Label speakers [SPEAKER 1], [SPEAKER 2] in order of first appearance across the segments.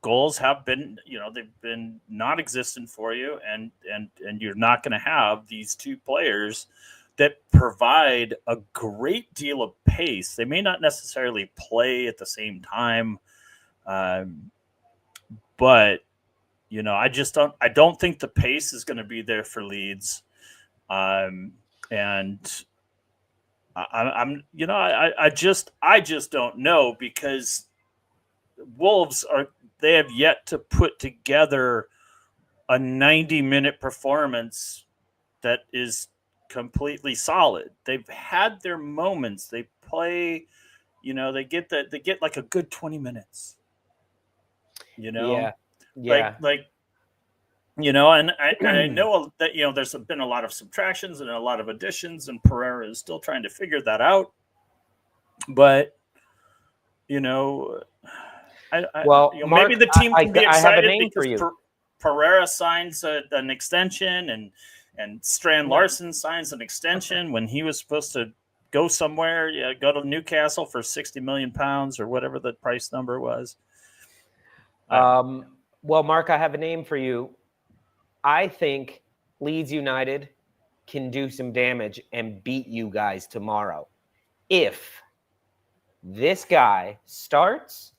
[SPEAKER 1] Goals have been, they've been non-existent for you, and you're not going to have these two players that provide a great deal of pace. They may not necessarily play at the same time, but I don't think the pace is going to be there for Leeds, and I just don't know, because Wolves they have yet to put together a 90-minute performance that is completely solid. They've had their moments. They play, they get like a good 20 minutes.
[SPEAKER 2] Yeah.
[SPEAKER 1] And I know that there's been a lot of subtractions and a lot of additions, and Pereira is still trying to figure that out. But
[SPEAKER 2] Mark,
[SPEAKER 1] maybe the team can be excited
[SPEAKER 2] because
[SPEAKER 1] Pereira signs an extension, and Strand Larsen signs an extension when he was supposed to go somewhere. Go to Newcastle for £60 million or whatever the price number was.
[SPEAKER 2] Mark, I have a name for you. I think Leeds United can do some damage and beat you guys tomorrow if this guy starts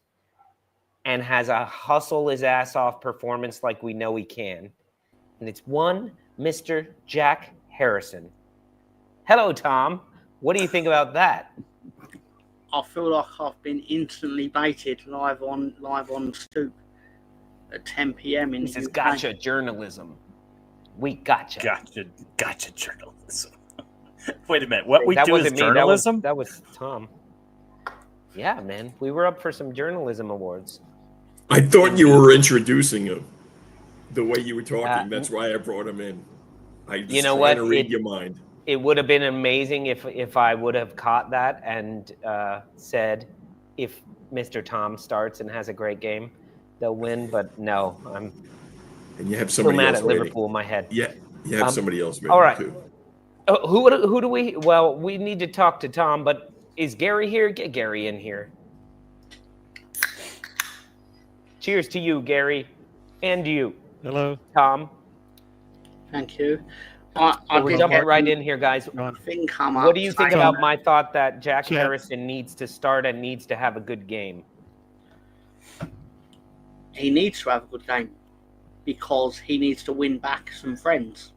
[SPEAKER 2] and has a hustle his ass off performance like we know he can. And it's one Mr. Jack Harrison. Hello, Tom. What do you think about that?
[SPEAKER 3] I feel like I've been instantly baited live on Stoop at 10 p.m. in
[SPEAKER 2] This is
[SPEAKER 3] UK.
[SPEAKER 2] gotcha journalism. We gotcha.
[SPEAKER 1] Gotcha journalism. Wait a minute. What we do is journalism?
[SPEAKER 2] That was Tom. Yeah, man. We were up for some journalism awards.
[SPEAKER 4] I thought you were introducing him the way you were talking. That's why I brought him in. I was trying to read your mind.
[SPEAKER 2] It would have been amazing if I would have caught that and said, if Mr. Tom starts and has a great game, they'll win. But no, I'm
[SPEAKER 4] you have
[SPEAKER 2] still mad at Liverpool in my head.
[SPEAKER 4] Yeah, you have somebody else.
[SPEAKER 2] All right.
[SPEAKER 4] Too.
[SPEAKER 2] Who do we? Well, we need to talk to Tom, but is Gary here? Get Gary in here. Cheers to you, Gary, and you.
[SPEAKER 5] Hello,
[SPEAKER 2] Tom.
[SPEAKER 3] Thank you.
[SPEAKER 2] We're jumping right in here, guys. What do you think about my thought that Jack Harrison needs to start and needs to have a good game?
[SPEAKER 3] He needs to have a good game because he needs to win back some friends.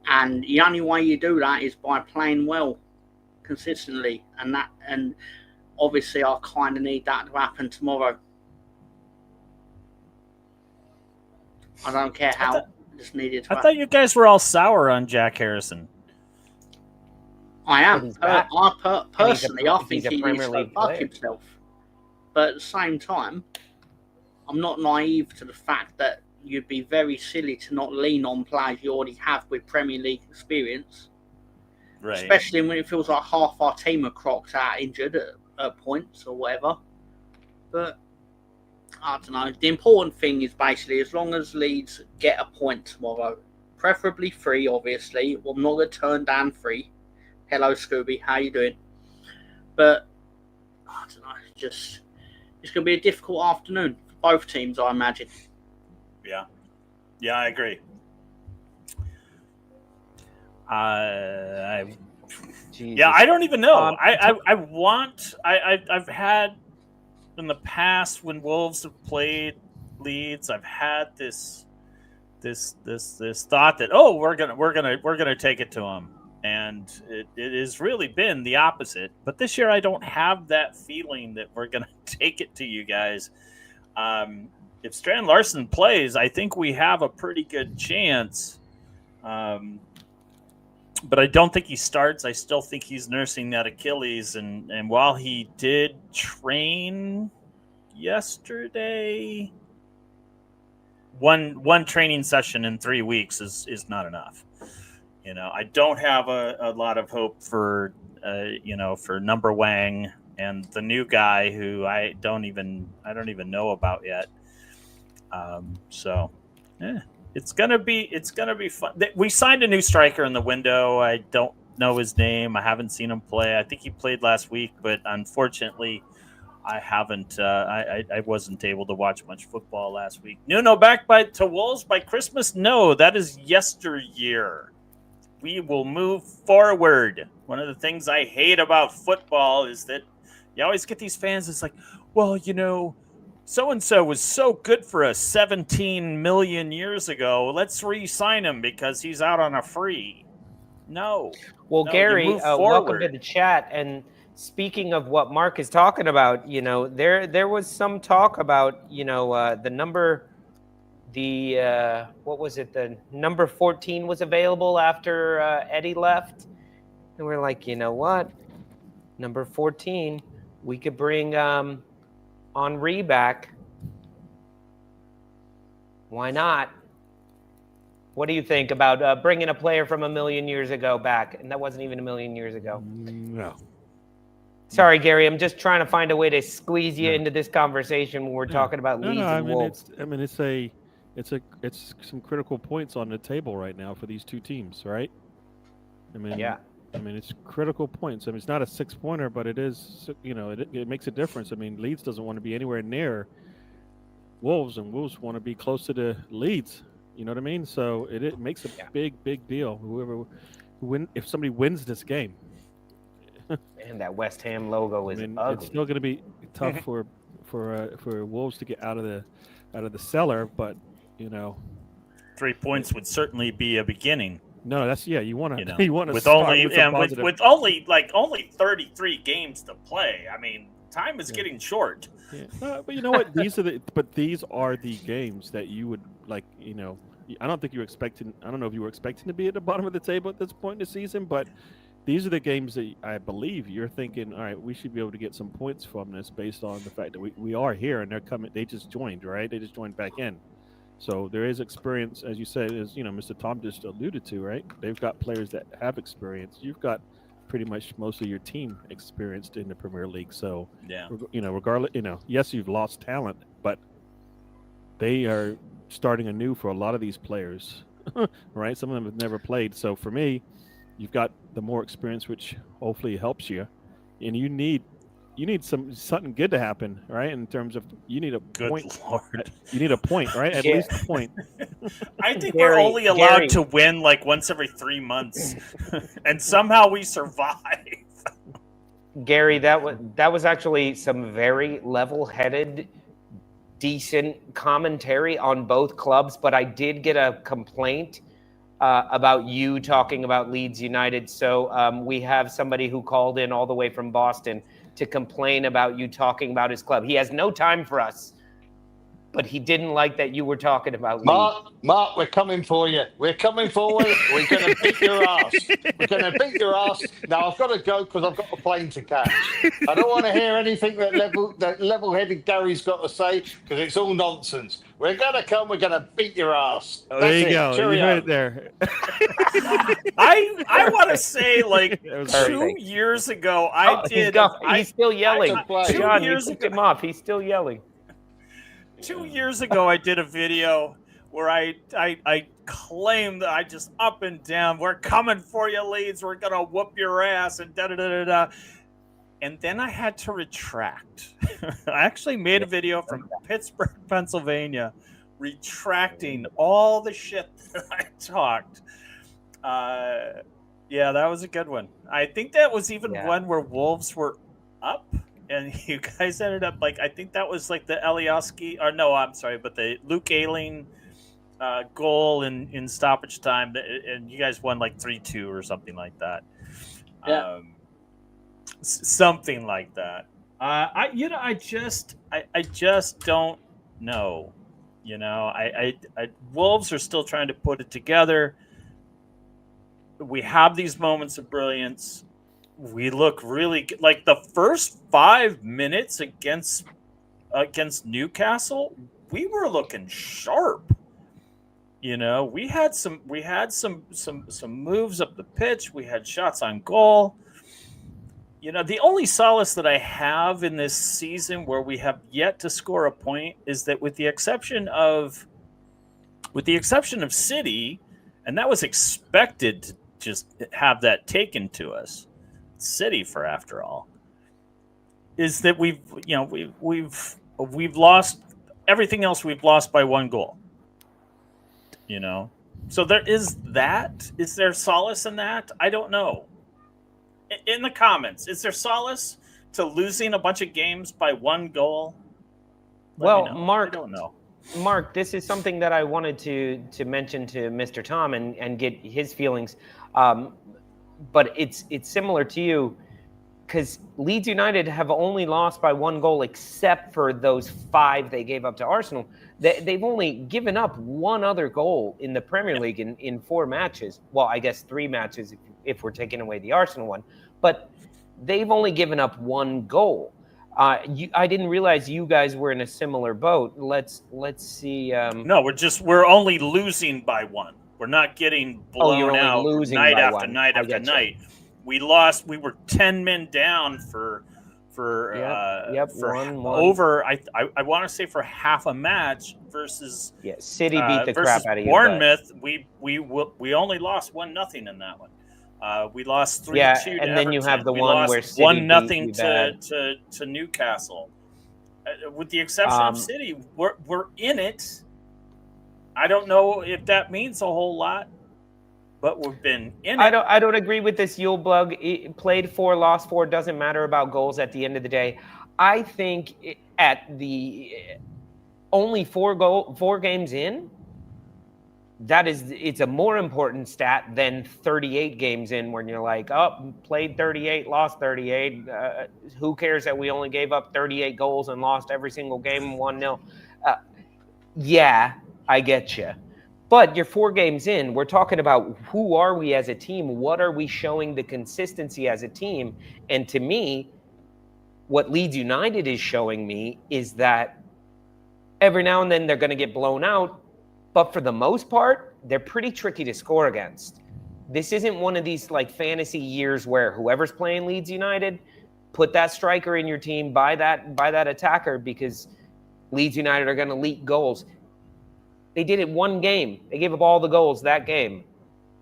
[SPEAKER 3] And the only way you do that is by playing well consistently. And obviously I kind of need that to happen tomorrow. I don't care how. Just needed to.
[SPEAKER 1] I thought you guys were all sour on Jack Harrison.
[SPEAKER 3] I am. Personally, I think he needs to fuck himself. But at the same time, I'm not naive to the fact that you'd be very silly to not lean on players you already have with Premier League experience.
[SPEAKER 1] Right.
[SPEAKER 3] Especially when it feels like half our team are crocked out injured at points or whatever. But I don't know. The important thing is basically as long as Leeds get a point tomorrow, preferably 3, obviously. Well, I'm not going to turn down 3. Hello, Scooby. How you doing? But I don't know. It's going to be a difficult afternoon for both teams, I imagine.
[SPEAKER 1] Yeah, I agree. I don't even know. I've had in the past when Wolves have played Leeds, I've had this thought that we're gonna take it to them, and it has really been the opposite. But this year, I don't have that feeling that we're gonna take it to you guys. If Strand Larsen plays, I think we have a pretty good chance. But I don't think he starts. I still think he's nursing that Achilles. And while he did train yesterday, one training session in 3 weeks is not enough. I don't have a lot of hope for Number Wang and the new guy who I don't even know about yet. It's gonna be fun. We signed a new striker in the window. I don't know his name. I haven't seen him play. I think he played last week, but unfortunately, I haven't. I wasn't able to watch much football last week. Nuno back to Wolves by Christmas? No, that is yesteryear. We will move forward. One of the things I hate about football is that you always get these fans. It's like, well, so and so was so good for us 17 million years ago. Let's re-sign him because he's out on a free. No.
[SPEAKER 2] Well,
[SPEAKER 1] no,
[SPEAKER 2] Gary, welcome to the chat. And speaking of what Mark is talking about, there was some talk about, the number. What was it? The number 14 was available after Eddie left. And we're like, you know what? Number 14, we could bring Henri back. Why not? What do you think about bringing a player from a million years ago back? And that wasn't even a million years ago.
[SPEAKER 5] No.
[SPEAKER 2] Sorry, Gary. I'm just trying to find a way to squeeze you into this conversation when we're talking about Leeds and Wolves.
[SPEAKER 5] It's some critical points on the table right now for these two teams, right? It's critical points. It's not a 6-pointer, but it is. It makes a difference. Leeds doesn't want to be anywhere near Wolves, and Wolves want to be closer to Leeds. You know what I mean? So it makes a big deal. If somebody wins this game.
[SPEAKER 2] And that West Ham logo is ugly.
[SPEAKER 5] It's still going to be tough for Wolves to get out of the cellar, but
[SPEAKER 1] 3 points would certainly be a beginning.
[SPEAKER 5] No, that's you want to
[SPEAKER 1] with only 33 games to play. Time is getting short.
[SPEAKER 5] Yeah. But you know what? These are the games that you would like. I don't think you were expecting. I don't know if you were expecting to be at the bottom of the table at this point in the season, but these are the games that I believe you're thinking, all right, we should be able to get some points from this based on the fact that we are here and they're coming. They just joined, right? They just joined back in. So there is experience, as you said, as Mr. Tom just alluded to, right? They've got players that have experience. You've got pretty much most of your team experienced in the Premier League. So, regardless, yes, you've lost talent, but they are starting anew for a lot of these players, right? Some of them have never played. So for me, you've got the more experience, which hopefully helps you, and you need something good to happen, right? In terms of you need a point.
[SPEAKER 1] Lord.
[SPEAKER 5] You need a point, right? At least a point.
[SPEAKER 1] I think we're only allowed to win like once every 3 months, and somehow we survive.
[SPEAKER 2] Gary, that was actually some very level-headed, decent commentary on both clubs, but I did get a complaint about you talking about Leeds United. So we have somebody who called in all the way from Boston to complain about you talking about his club. He has no time for us, but he didn't like that you were talking about Leeds.
[SPEAKER 6] Mark, we're coming for you. We're coming forward. We're going to beat your ass. We're going to beat your ass. Now, I've got to go because I've got a plane to catch. I don't want to hear anything that level-headed Gary's got to say because it's all nonsense. We're going to come. We're going to beat your ass.
[SPEAKER 5] Oh, there you go.
[SPEAKER 6] Cheerio.
[SPEAKER 5] You heard it there.
[SPEAKER 1] I want to say, like, 2 years ago,
[SPEAKER 2] He's still yelling. John, you took him off. He's still yelling.
[SPEAKER 1] 2 years ago, I did a video where I claimed that I just up and down, we're coming for you, Leeds, we're going to whoop your ass, and da-da-da-da-da. And then I had to retract. I actually made a video from Pittsburgh, Pennsylvania, retracting all the shit that I talked. Yeah, that was a good one. I think that was even one where Wolves were up. And you guys ended up I think that was like the Alioski, or no, I'm sorry, but the Luke Ayling goal in stoppage time, and you guys won like 3-2 or something like that.
[SPEAKER 3] Yeah.
[SPEAKER 1] Something like that. I just don't know. Wolves are still trying to put it together. We have these moments of brilliance. We look really good. Like the first 5 minutes against Newcastle, we were looking sharp. We had some moves up the pitch. We had shots on goal. The only solace that I have in this season where we have yet to score a point is that with the exception of City, and that was expected just have that taken to us. City, for after all, is that we've lost everything else. We've lost by 1 goal. So there is that. Is there solace in that? I don't know. In the comments, is there solace to losing a bunch of games by 1 goal?
[SPEAKER 2] Well, Mark,
[SPEAKER 1] I don't know.
[SPEAKER 2] Mark, this is something that I wanted to mention to Mr. Tom and get his feelings. But it's similar to you, because Leeds United have only lost by 1 goal, except for those 5 they gave up to Arsenal. They've only given up 1 other goal in the Premier League in 4 matches. Well, I guess 3 matches if we're taking away the Arsenal one. But they've only given up 1 goal. I didn't realize you guys were in a similar boat. Let's see.
[SPEAKER 1] No, we're only losing by 1. We're not getting blown out night after night after night. We lost. We were 10 men down for over. I want to say for half a match versus
[SPEAKER 2] City beat the crap out of you.
[SPEAKER 1] Bournemouth. We only lost 1-0 in that one. We lost 3-2.
[SPEAKER 2] Yeah,
[SPEAKER 1] to
[SPEAKER 2] and
[SPEAKER 1] Everton.
[SPEAKER 2] then you have the one where City
[SPEAKER 1] 1-0 to Newcastle. With the exception of City, we're in it. I don't know if that means a whole lot, but we've been in it.
[SPEAKER 2] I don't agree with this Yule Blug. Played 4, lost 4. Doesn't matter about goals at the end of the day. I think at the only 4 games in, it's a more important stat than 38 games in, when you're like, oh, played 38, lost 38. Who cares that we only gave up 38 goals and lost every single game 1-0? Yeah, I get you. But you're 4 games in. We're talking about who are we as a team? What are we showing the consistency as a team? And to me, what Leeds United is showing me is that every now and then they're going to get blown out. But for the most part, they're pretty tricky to score against. This isn't one of these like fantasy years where whoever's playing Leeds United, put that striker in your team, buy that attacker, because Leeds United are going to leak goals. They did it 1 game. They gave up all the goals that game.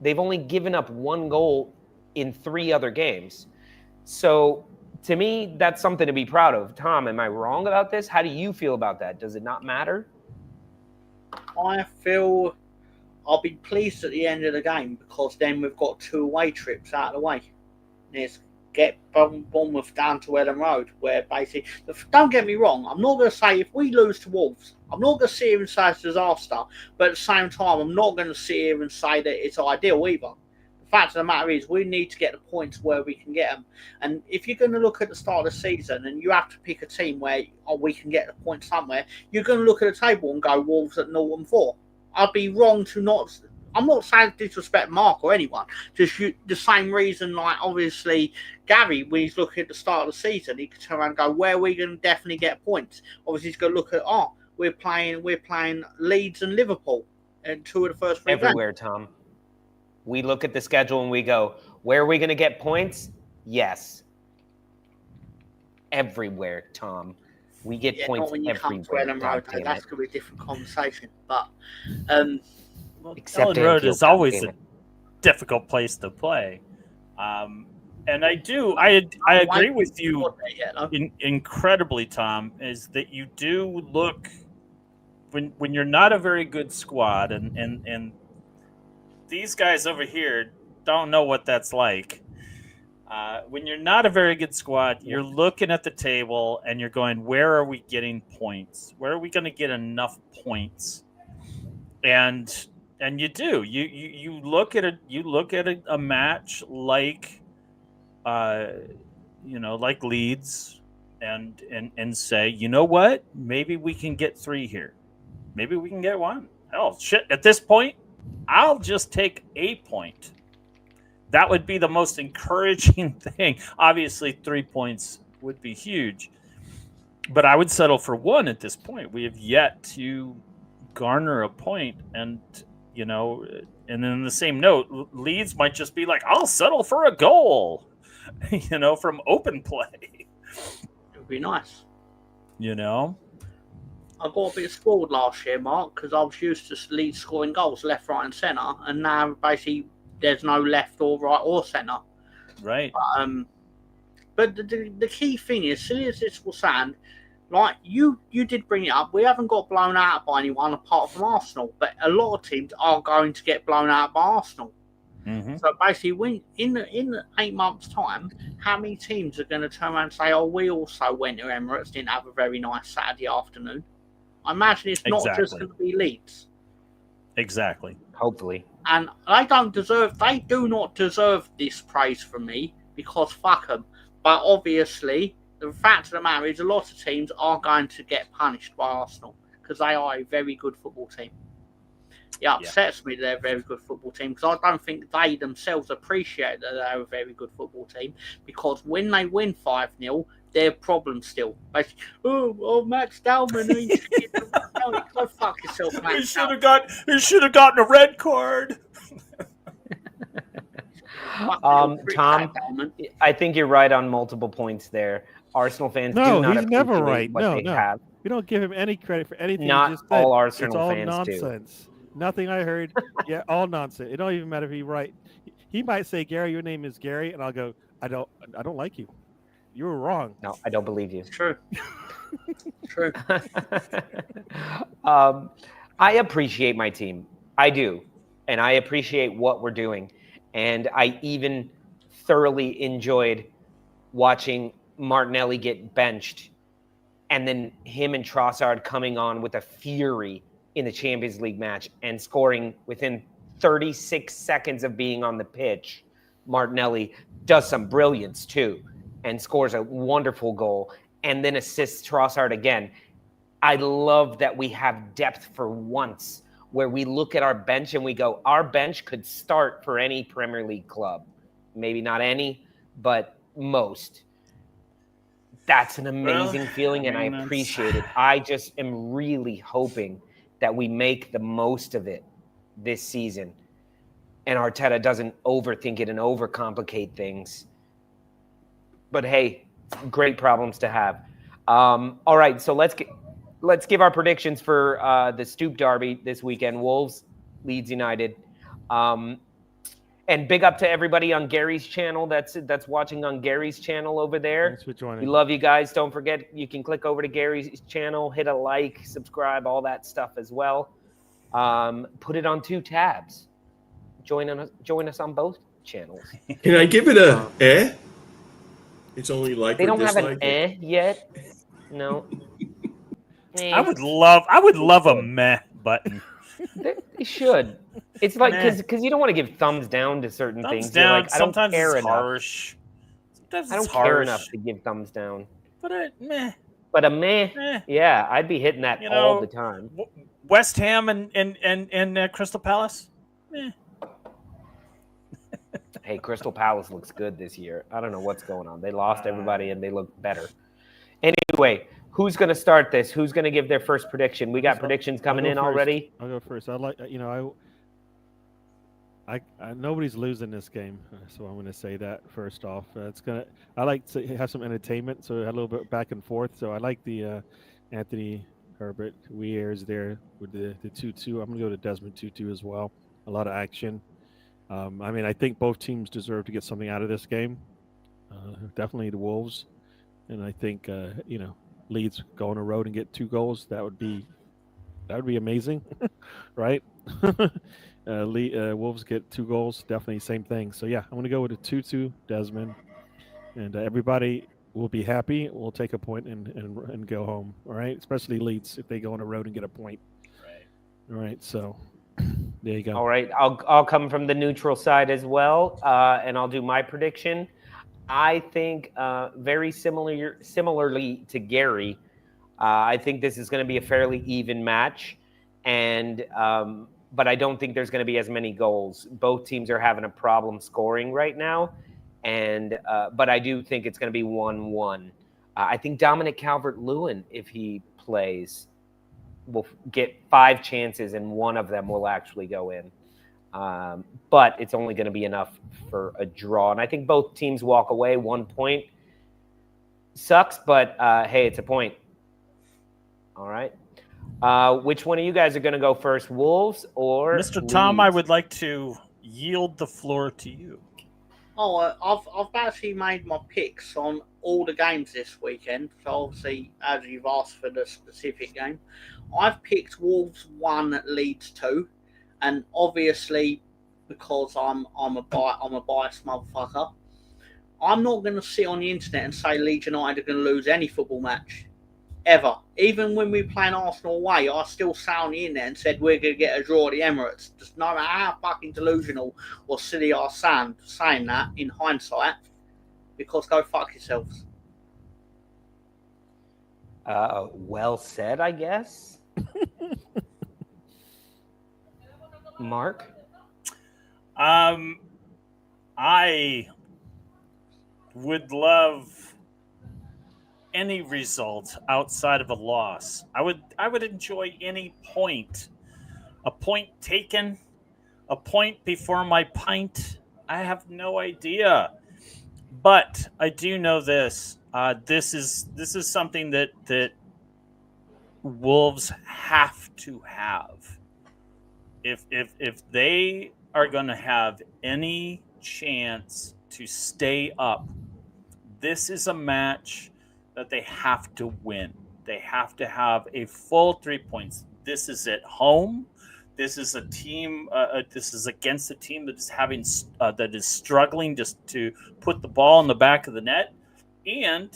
[SPEAKER 2] They've only given up 1 goal in 3 other games. So to me, that's something to be proud of. Tom, am I wrong about this? How do you feel about that? Does it not matter?
[SPEAKER 3] I feel I'll be pleased at the end of the game, because then we've got 2 away trips out of the way. Let's get Bournemouth down to Ellen Road, where basically, don't get me wrong, I'm not going to say if we lose to Wolves, I'm not going to sit here and say it's a disaster, but at the same time, I'm not going to sit here and say that it's ideal either. The fact of the matter is, we need to get the points where we can get them. And if you're going to look at the start of the season and you have to pick a team where we can get the points somewhere, you're going to look at the table and go Wolves at 0-4. I'd be wrong to not. I'm not saying to disrespect Mark or anyone. Just the same reason, like obviously Gary, when he's looking at the start of the season, he could turn around and go, where are we going to definitely get points? Obviously, he's going to look at we're playing Leeds and Liverpool and 2 of the first 3
[SPEAKER 2] everywhere, games. Tom. We look at the schedule and we go, where are we going to get points? Yes. Everywhere, Tom. We get points everywhere.
[SPEAKER 3] That's going to be a different conversation. But
[SPEAKER 1] Ellen Road is always a difficult place to play. And I agree with you incredibly, Tom, is that you do look when you're not a very good squad, and these guys over here don't know what that's like. When you're not a very good squad, you're looking at the table and you're going, where are we getting points? Where are we going to get enough points? And you do. You look at a match like like Leeds and say, you know what? Maybe we can get 3 here. Maybe we can get 1. Hell, shit. At this point, I'll just take a point. That would be the most encouraging thing. Obviously, 3 points would be huge, but I would settle for 1 at this point. We have yet to garner a point, and and then in the same note, Leeds might just be like, I'll settle for a goal, from open play.
[SPEAKER 3] It would be nice. I got a bit spoiled last year, Mark, because I was used to Leeds scoring goals left, right, and centre, and now basically there's no left or right or centre.
[SPEAKER 1] Right.
[SPEAKER 3] But the key thing is, silly as this will sound, like you did bring it up, we haven't got blown out by anyone apart from Arsenal, but a lot of teams are going to get blown out by Arsenal.
[SPEAKER 1] Mm-hmm.
[SPEAKER 3] So basically, when in 8 months' time, how many teams are going to turn around and say, "Oh, we also went to Emirates, didn't have a very nice Saturday afternoon"? I imagine it's not just
[SPEAKER 1] Exactly.
[SPEAKER 3] going to be Leeds.
[SPEAKER 1] Exactly.
[SPEAKER 2] Hopefully.
[SPEAKER 3] And they do not deserve this praise from me, because fuck them. But obviously, the fact of the matter is, a lot of teams are going to get punished by Arsenal because they are a very good football team. It upsets me they're a very good football team, because I don't think they themselves appreciate that they're a very good football team, because when they win 5-0, their problem still. Basically, Max Dalman, go fuck yourself, Max.
[SPEAKER 1] He should have gotten a red card.
[SPEAKER 2] Tom, I think you're right on multiple points there. Arsenal fans do not
[SPEAKER 5] he's never
[SPEAKER 2] appreciate
[SPEAKER 5] right.
[SPEAKER 2] what
[SPEAKER 5] No,
[SPEAKER 2] they
[SPEAKER 5] no.
[SPEAKER 2] have.
[SPEAKER 5] We don't give him any credit for anything.
[SPEAKER 2] Not
[SPEAKER 5] he just said.
[SPEAKER 2] all Arsenal
[SPEAKER 5] it's all
[SPEAKER 2] fans
[SPEAKER 5] nonsense. Do. Nothing I heard. Yeah, all nonsense. It don't even matter if he's right. He might say, "Gary, your name is Gary," and I'll go, "I don't like you. You were wrong."
[SPEAKER 2] No, I don't believe you.
[SPEAKER 3] It's true. True.
[SPEAKER 2] I appreciate my team. I do. And I appreciate what we're doing. And I even thoroughly enjoyed watching Martinelli get benched and then him and Trossard coming on with a fury in the Champions League match and scoring within 36 seconds of being on the pitch. Martinelli does some brilliance too and scores a wonderful goal and then assists Trossard again. I love that we have depth for once, where we look at our bench and we go, our bench could start for any Premier League club. Maybe not any, but most. That's an amazing feeling, and I appreciate it. I just am really hoping that we make the most of it this season, and Arteta doesn't overthink it and overcomplicate things. But hey, great problems to have. All right, so let's give our predictions for the Stoop Derby this weekend. Wolves, Leeds United. And big up to everybody on Gary's channel that's watching on Gary's channel over there.
[SPEAKER 5] Thanks for joining.
[SPEAKER 2] We love you guys. Don't forget, you can click over to Gary's channel, hit a like, subscribe, all that stuff as well. Put it on 2 tabs. Join us on both channels.
[SPEAKER 4] Can I give it a eh? It's only like
[SPEAKER 2] they don't have
[SPEAKER 4] dislike
[SPEAKER 2] an yet. No.
[SPEAKER 1] I would love a meh button.
[SPEAKER 2] They should. It's like because you don't want to give thumbs down to certain
[SPEAKER 1] thumbs
[SPEAKER 2] things.
[SPEAKER 1] Down.
[SPEAKER 2] Like, I don't
[SPEAKER 1] sometimes
[SPEAKER 2] care
[SPEAKER 1] it's
[SPEAKER 2] enough.
[SPEAKER 1] harsh. Sometimes
[SPEAKER 2] I don't
[SPEAKER 1] it's
[SPEAKER 2] care
[SPEAKER 1] harsh.
[SPEAKER 2] enough to give thumbs down.
[SPEAKER 1] But a meh.
[SPEAKER 2] But a meh. Yeah, I'd be hitting that all the time.
[SPEAKER 1] West Ham and Crystal Palace. Meh.
[SPEAKER 2] Hey, Crystal Palace looks good this year. I don't know what's going on. They lost everybody and they look better. Anyway, who's going to start this? Who's going to give their first prediction? We got predictions coming in already.
[SPEAKER 5] I'll go first. I nobody's losing this game, so I'm going to say that first off. I like to have some entertainment, so a little bit back and forth. So I like the Anthony Herbert Weir's there with the 2-2. I'm going to go to Desmond 2-2 as well. A lot of action. I think both teams deserve to get something out of this game. Definitely the Wolves, and I think Leeds go on a road and get 2 goals. That would be amazing, right? Wolves get 2 goals. Definitely same thing. So yeah, I'm going to go with a 2-2 Desmond, and everybody will be happy. We'll take a point and go home. All right, especially Leeds if they go on a road and get a point. Right. All right. So. There you go.
[SPEAKER 2] All right, I'll come from the neutral side as well, and I'll do my prediction. I think very similarly to Gary, I think this is going to be a fairly even match, and but I don't think there's going to be as many goals. Both teams are having a problem scoring right now, and but I do think it's going to be 1-1. I think Dominic Calvert-Lewin, if he plays, will get 5 chances and 1 of them will actually go in. But it's only going to be enough for a draw. And I think both teams walk away. 1 point sucks, but hey, it's a point. All right. Which one of you guys are going to go first, Wolves or
[SPEAKER 1] Mr. Tom?
[SPEAKER 2] Leeds?
[SPEAKER 1] I would like to yield the floor to you.
[SPEAKER 3] Oh, I've actually made my picks on all the games this weekend. So obviously, as you've asked for the specific game, I've picked Wolves 1, Leeds 2, and obviously because I'm a biased motherfucker, I'm not going to sit on the internet and say Leeds United are going to lose any football match. Ever. Even when we played Arsenal away, I still sat on the internet and said we're going to get a draw at the Emirates. Just no matter how fucking delusional or silly I sound saying that in hindsight, because go fuck yourselves.
[SPEAKER 2] Well said, I guess. Mark?
[SPEAKER 1] I would love any result outside of a loss. I would enjoy any point. A point taken, a point before my pint. I have no idea. But I do know this. This is something that Wolves have to have. If they are going to have any chance to stay up, this is a match that they have to win. They have to have a full 3 points. This is at home. This is a team. This is against a team that is that is struggling just to put the ball in the back of the net, and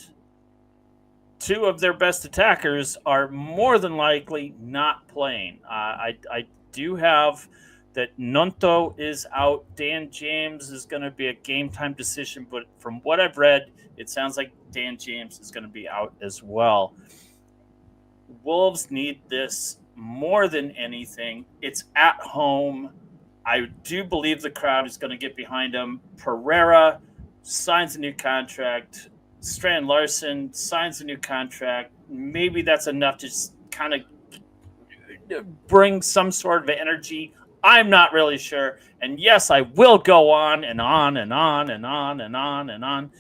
[SPEAKER 1] two of their best attackers are more than likely not playing. I do have that Nonto is out. Dan James is going to be a game time decision, but from what I've read, it sounds like Dan James is going to be out as well. Wolves need this more than anything. It's at home. I do believe the crowd is going to get behind them. Pereira signs a new contract. Strand Larson signs a new contract. Maybe that's enough to just kind of bring some sort of energy. I'm not really sure. And yes, I will go on and on and on and on and on and on.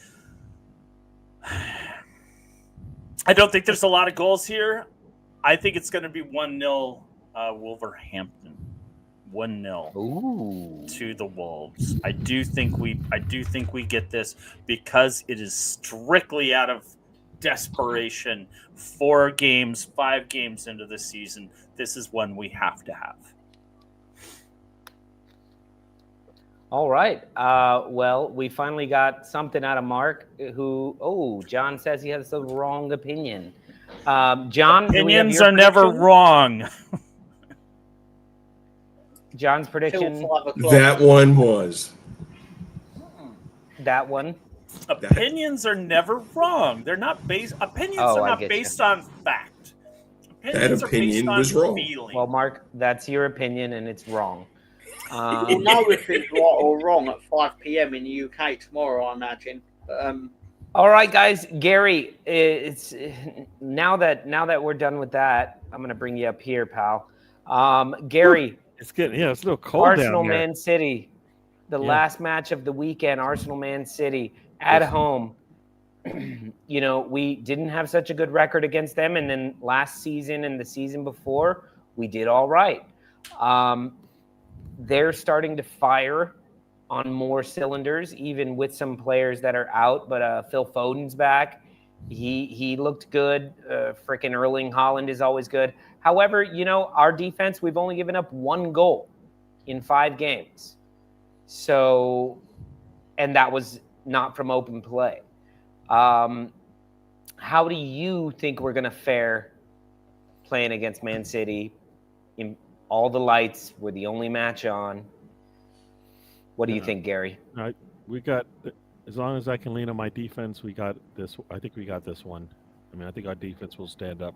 [SPEAKER 1] I don't think there's a lot of goals here. I think it's going to be 1-0 Wolverhampton. 1-0 to the Wolves. I do think we get this because it is strictly out of desperation. 4 games, 5 games into the season. This is one we have to have.
[SPEAKER 2] All right. Well, we finally got something out of Mark, who, John says he has the wrong opinion. John,
[SPEAKER 1] opinions are never wrong.
[SPEAKER 2] John's prediction.
[SPEAKER 4] That one was.
[SPEAKER 2] That one.
[SPEAKER 1] Opinions are never wrong. They're not based. Opinions are not based on fact.
[SPEAKER 4] Opinions that opinion was wrong.
[SPEAKER 2] Feeling. Well, Mark, that's your opinion, and it's wrong.
[SPEAKER 3] We'll know if it's right or wrong at 5 p.m. in the UK tomorrow, I imagine.
[SPEAKER 2] All right, guys. Gary, it's now that we're done with that, I'm gonna bring you up here, pal. Gary,
[SPEAKER 5] it's getting it's a little cold
[SPEAKER 2] Arsenal
[SPEAKER 5] down here.
[SPEAKER 2] Man City, the last match of the weekend. Arsenal Man City at home. We didn't have such a good record against them, and then last season and the season before, we did all right. They're starting to fire on more cylinders, even with some players that are out. But Phil Foden's back. He looked good. Frickin' Erling Haaland is always good. However, our defense, we've only given up 1 goal in 5 games. So, and that was not from open play. How do you think we're going to fare playing against Man City? In all the lights, we're the only match on. What do you think, Gary?
[SPEAKER 5] We got, as long as I can lean on my defense, we got this. I think we got this one. I think our defense will stand up.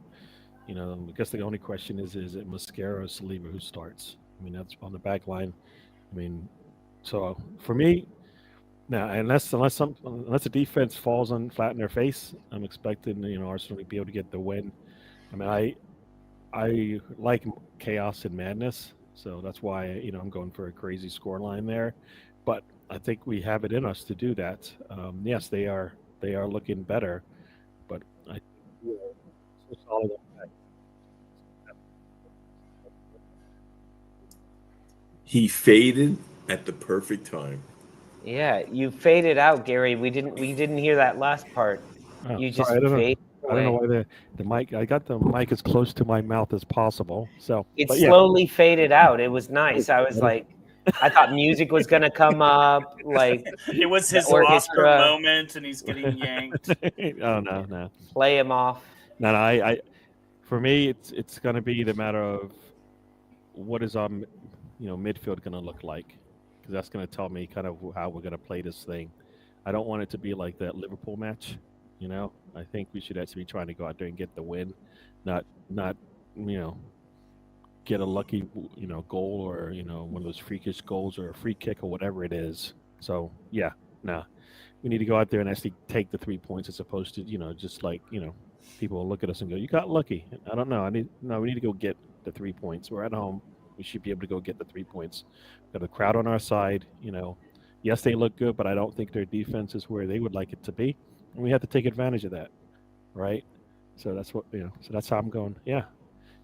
[SPEAKER 5] I guess the only question is it Mascara or Saliba who starts? That's on the back line. So for me, now unless the defense falls flat in their face, I'm expecting Arsenal to be able to get the win. I like chaos and madness, so that's why I'm going for a crazy scoreline there. But I think we have it in us to do that. Yes, they are looking better, but I think so solid.
[SPEAKER 4] He faded at the perfect time.
[SPEAKER 2] Yeah, you faded out, Gary. We didn't hear that last part.
[SPEAKER 5] Oh,
[SPEAKER 2] You just
[SPEAKER 5] sorry, I don't know.
[SPEAKER 2] faded
[SPEAKER 5] I don't know
[SPEAKER 2] away.
[SPEAKER 5] why the mic. I got the mic as close to my mouth as possible. So,
[SPEAKER 2] It
[SPEAKER 5] but yeah,
[SPEAKER 2] slowly faded out. It was nice. I was like, I thought music was gonna come up, like
[SPEAKER 1] It was
[SPEAKER 2] the
[SPEAKER 1] his Oscar
[SPEAKER 2] orchestra,
[SPEAKER 1] moment, and he's getting yanked.
[SPEAKER 5] oh no.
[SPEAKER 2] play him off.
[SPEAKER 5] No, I for me, it's going to be the matter of what is our midfield going to look like, because that's going to tell me kind of how we're going to play this thing. I don't want it to be like that Liverpool match. I think we should actually be trying to go out there and get the win, not get a lucky goal, or one of those freakish goals or a free kick or whatever it is. So yeah, we need to go out there and actually take the 3 points, as opposed to just like people will look at us and go, "You got lucky." I don't know. We need to go get the 3 points. We're at home. We should be able to go get the 3 points. We've got a crowd on our side. Yes, they look good, but I don't think their defense is where they would like it to be, and we have to take advantage of that, right? So that's what So that's how I'm going. Yeah,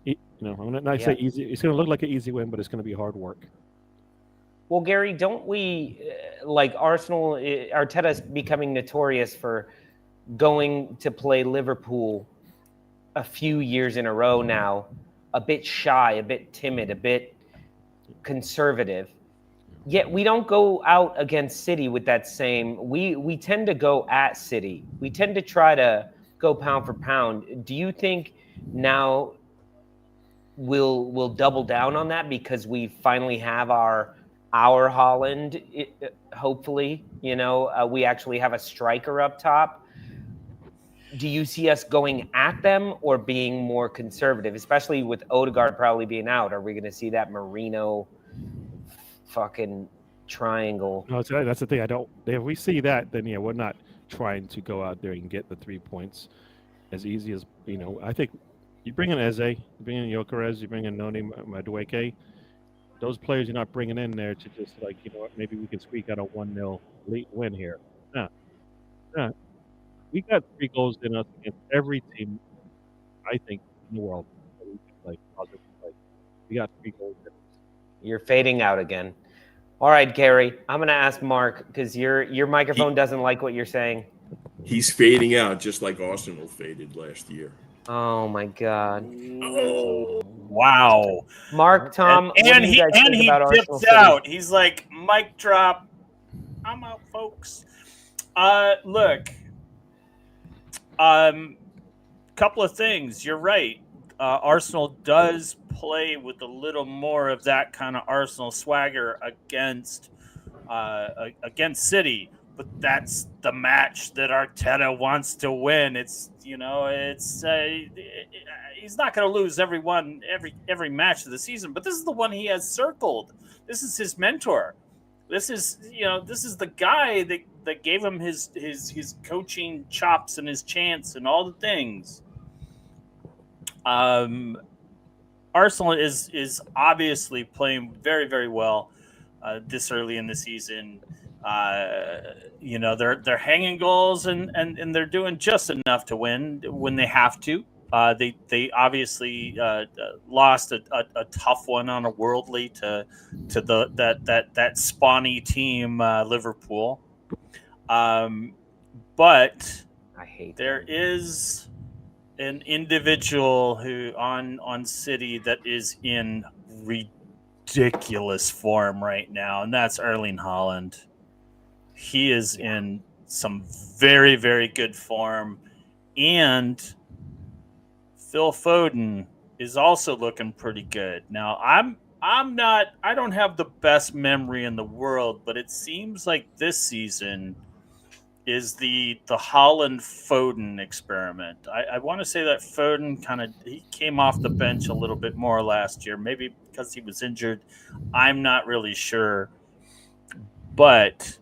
[SPEAKER 5] I'm going to say easy. It's going to look like an easy win, but it's going to be hard work.
[SPEAKER 2] Well, Gary, don't we like Arsenal? Arteta's becoming notorious for going to play Liverpool a few years in a row now, a bit shy, a bit timid, a bit conservative. Yet we don't go out against City with that same. We tend to go at City. We tend to try to go pound for pound. Do you think now we'll double down on that because we finally have our Holland? Hopefully, we actually have a striker up top. Do you see us going at them or being more conservative, especially with Odegaard probably being out? Are we going to see that Marino fucking triangle?
[SPEAKER 5] No, that's the thing. If we see that, then we're not trying to go out there and get the 3 points as easy as I think you bring in Eze, you bring in Gyökeres, you bring in Noni Madueke. Those players you're not bringing in there to just like maybe we can squeak out a 1-0 win here. No. We got 3 goals in us against every team, I think, in the world. We got 3 goals in us.
[SPEAKER 2] You're fading out again. All right, Gary, I'm going to ask Mark because your microphone doesn't like what you're saying.
[SPEAKER 4] He's fading out just like Arsenal faded last year.
[SPEAKER 2] Oh my God!
[SPEAKER 1] Oh wow,
[SPEAKER 2] Mark, Tom,
[SPEAKER 1] and he dips out. He's like, mic drop. I'm out, folks. Look, couple of things. You're right. Arsenal does play with a little more of that kind of Arsenal swagger against City, but that's the match that Arteta wants to win. He's not going to lose every match of the season, but this is the one he has circled. This is his mentor. This is the guy that gave him his coaching chops and his chance and all the things. Arsenal is obviously playing very, very well this early in the season. They're hanging goals and they're doing just enough to win when they have to. They obviously lost a tough one on a worldly to that spawny team Liverpool. But
[SPEAKER 2] I hate
[SPEAKER 1] there is an individual who on City that is in ridiculous form right now, and that's Erling Haaland. He is in some very, very good form, and Phil Foden is also looking pretty good. Now, I don't have the best memory in the world, but it seems like this season is the Haaland Foden experiment. I want to say that Foden he came off the bench a little bit more last year, maybe because he was injured. I'm not really sure, but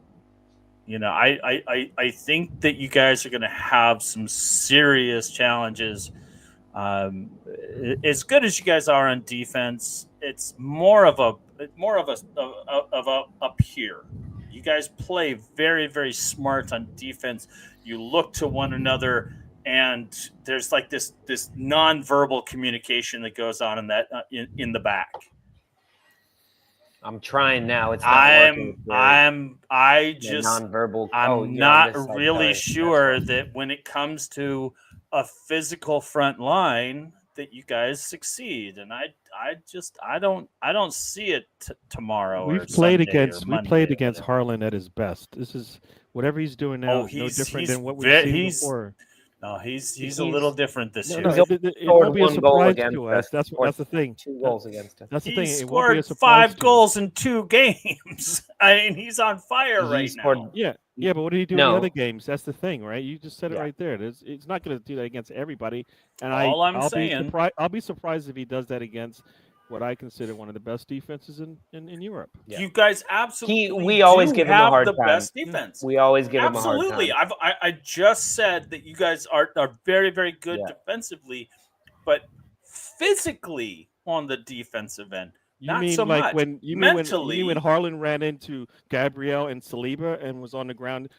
[SPEAKER 1] I think that you guys are going to have some serious challenges. As good as you guys are on defense, it's more of a up here. You guys play very, very smart on defense. You look to one another, and there's like this nonverbal communication that goes on in that in the back.
[SPEAKER 2] I'm trying now. It's not working.
[SPEAKER 1] I'm
[SPEAKER 2] nonverbal.
[SPEAKER 1] not really sure that when it comes to a physical front line that you guys succeed, and I don't see it tomorrow.
[SPEAKER 5] We
[SPEAKER 1] or
[SPEAKER 5] played
[SPEAKER 1] Sunday
[SPEAKER 5] against
[SPEAKER 1] or Monday
[SPEAKER 5] Harlan at his best. This is whatever he's doing now. Is no different than what we've seen before.
[SPEAKER 1] No, he's a little different this year.
[SPEAKER 5] It won't be a surprise to us. That's the thing.
[SPEAKER 2] 2 goals against us.
[SPEAKER 5] That's the
[SPEAKER 1] He
[SPEAKER 5] thing. It won't be a
[SPEAKER 1] scored
[SPEAKER 5] surprise
[SPEAKER 1] 5 goals in 2 games. I mean, he's on fire right now.
[SPEAKER 5] Yeah, but what did he do in the other games? That's the thing, right? You just said it right there. It's not going to do that against everybody. And I'll be surprised if he does that against what I consider one of the best defenses in Europe.
[SPEAKER 1] Yeah. You guys absolutely
[SPEAKER 2] we always give him a hard
[SPEAKER 1] the
[SPEAKER 2] time.
[SPEAKER 1] best defense.
[SPEAKER 2] We always give him a hard time.
[SPEAKER 1] Absolutely. I just said that you guys are very, very good defensively, but physically on the defensive end, not so much. Mentally,
[SPEAKER 5] when Harlan ran into Gabriel and Saliba and was on the ground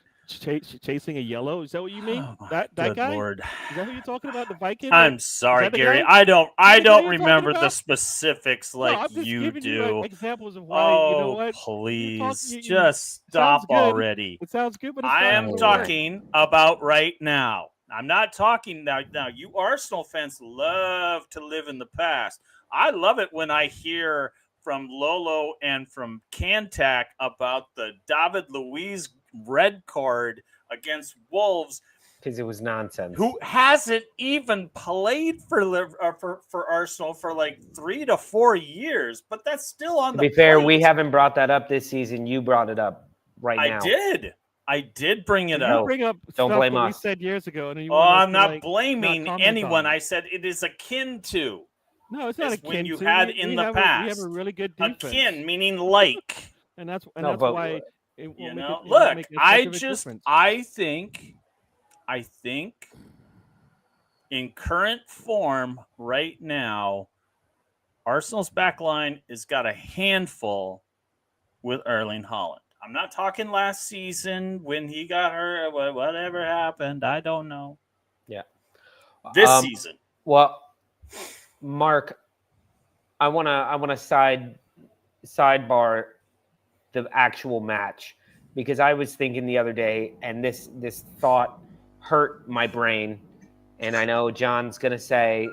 [SPEAKER 5] chasing a yellow? Is that what you mean? That guy?
[SPEAKER 1] Lord.
[SPEAKER 5] Is that who you're talking about? The Viking?
[SPEAKER 1] I'm sorry, Gary. I don't remember the specifics like you do.
[SPEAKER 5] You examples of why. You know what?
[SPEAKER 1] Please, just stop already.
[SPEAKER 5] It sounds good, but
[SPEAKER 1] I am talking about right now. I'm not talking now. Now, you Arsenal fans love to live in the past. I love it when I hear from Lolo and from Cantac about the David Luiz red card against Wolves,
[SPEAKER 2] because it was nonsense.
[SPEAKER 1] Who hasn't even played for Arsenal for like 3 to 4 years, but that's still on the.
[SPEAKER 2] To be fair, we haven't brought that up this season. You brought it up now.
[SPEAKER 1] I did bring it up.
[SPEAKER 5] Don't blame us. We said years ago. And
[SPEAKER 1] I'm not blaming anyone. I said it is akin to.
[SPEAKER 5] No, it's not akin
[SPEAKER 1] when you
[SPEAKER 5] to.
[SPEAKER 1] had in the past.
[SPEAKER 5] We have a really good defense.
[SPEAKER 1] Akin meaning like.
[SPEAKER 5] And that's why.
[SPEAKER 1] I think in current form right now, Arsenal's back line has got a handful with Erling Haaland. I'm not talking last season when he got hurt, whatever happened. I don't know.
[SPEAKER 2] Yeah.
[SPEAKER 1] This season.
[SPEAKER 2] Well, Mark, I wanna sidebar the actual match, because I was thinking the other day, and this thought hurt my brain, and I know John's gonna say